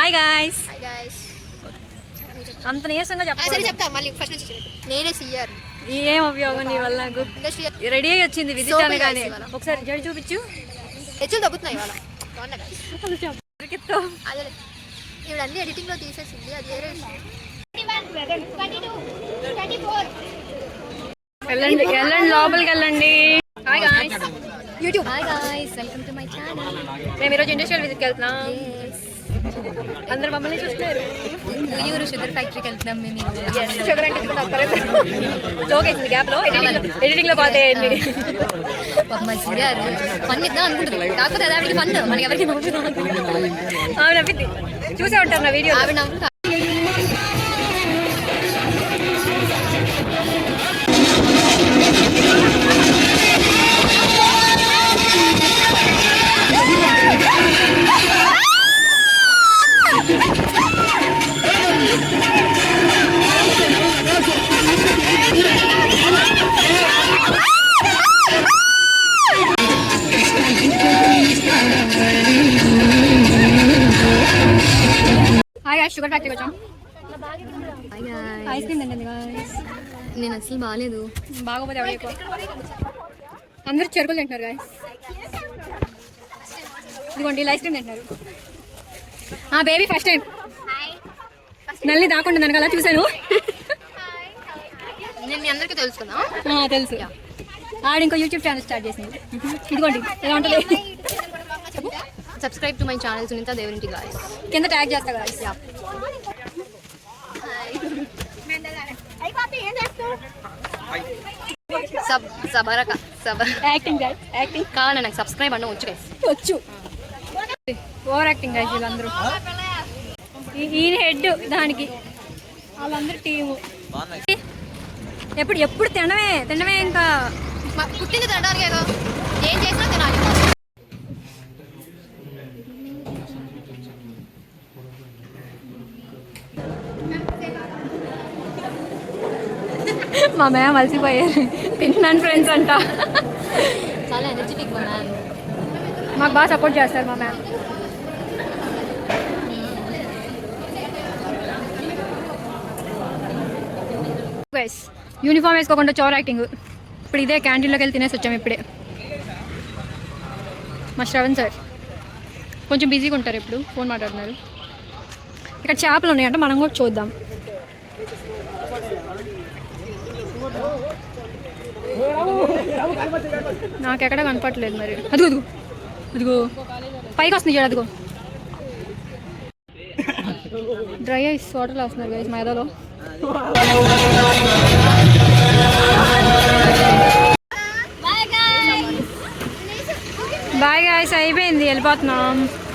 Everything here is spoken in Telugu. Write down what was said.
Hi guys. Hi guys. అంత నీరసంగా సరే చెప్తా మళ్ళీ ఫస్ట్ నుంచి నేనే సీఆర్. ఏం ఉపయోగం నీ వల్ల నాకు రెడీ అయ్యి వచ్చింది విజిట్ అనగానే. ఒకసారి జడి చూపించు. హెచ్చులు తగ్గుతున్నాయి ఇవాళ. అదే ఇవి అన్ని ఎడిటింగ్ లో తీసేసింది, అది వేరే విషయం. వెళ్ళండి వెళ్ళండి లోపలికి వెళ్ళండి. Hi guys. YouTube. Hi guys, welcome to my channel. మేము ఈరోజు ఇండస్ట్రియల్ విజిట్కి వెళ్తున్నాం. అందరు మమ్మల్ని చూస్తారు. ఊరు షుగర్ ఫ్యాక్టరీకి వెళ్తున్నాం మేము. షుగర్ అంటే జోకేసింది గ్యాప్ లో ఎడిటింగ్ లో బాగా గారు పని ఇద్దాం అనుకుంటుంది, కాకపోతే అదే పని మనకి ఎవరికి ఆమె నవ్వింది. చూసే ఉంటారు నా వీడియో. ఆవిడ నవ్వు. హాయ్ గాయ్స్, షుగర్ ఫ్యాక్టరీకి వచ్చాం. ఐస్ క్రీమ్ తింటుంది గాయ్స్. నేను అసలు బాగాలేదు. బాగోపోతే ఎవరు ఎక్కువ. అందరూ చెరుకులు తింటున్నారు గాయ్స్. ఇదిగోండి ఐస్ క్రీమ్ తింటున్నారు. బేబీ ఫస్ట్ టైం నల్లి దాకుండా వెనకాల చూశాను. నేను మీ అందరికీ తెలుసు కదా. తెలుసు. ఆడ ఇంకో యూట్యూబ్ ఛానల్ స్టార్ట్ చేసింది. ఇదిగోండి ఎలా ఉంటుంది. Subscribe to my channel Sunitha Devarinti guys. కింద ట్యాగ్ చేస్తా గాయ్స్. యాక్టింగ్ గాయ్స్, యాక్టింగ్ కావాలి నాకు సబ్స్క్రైబ్ అన్న వచ్చు గైస్. వచ్చు. ఓవర్ యాక్టింగ్ గాయ్స్ వీళ్ళందరూ. ఈయన హెడ్ దానికి, వాళ్ళందరూ టీము. ఎప్పుడు ఎప్పుడు తినడమే ఇంకా. పుట్టింది తినడానికి కదా, ఏం చేసినా తినాలి. మా మ్యామ్ అలసిపోయారు. తింటున్నాను ఫ్రెండ్స్ అంట. చాలా ఎనర్జెటిక్ మా మ్యామ్. మాకు బాగా సపోర్ట్ చేస్తారు మా మ్యామ్. గైస్ యూనిఫామ్ వేసుకోకుండా చోర్ యాక్టింగ్. ఇప్పుడు ఇదే క్యాంటీన్లోకి వెళ్ళి తినేసి వచ్చాము ఇప్పుడే. మా శ్రవణ్ సార్ కొంచెం బిజీగా ఉంటారు, ఇప్పుడు ఫోన్ మాట్లాడుతున్నారు. ఇక్కడ చేపలు ఉన్నాయంట, మనం కూడా చూద్దాం. నాకెక్కడ కనపట్లేదు మరి. అదిగో అదిగో అదిగో పైకి వస్తుంది చూడు. అదిగో డ్రై ఐస్ వాటర్లో వస్తున్నారు గైస్ మైదాలో. బాయ్ గాయ్స్, అయిపోయింది, వెళ్ళిపోతున్నాం.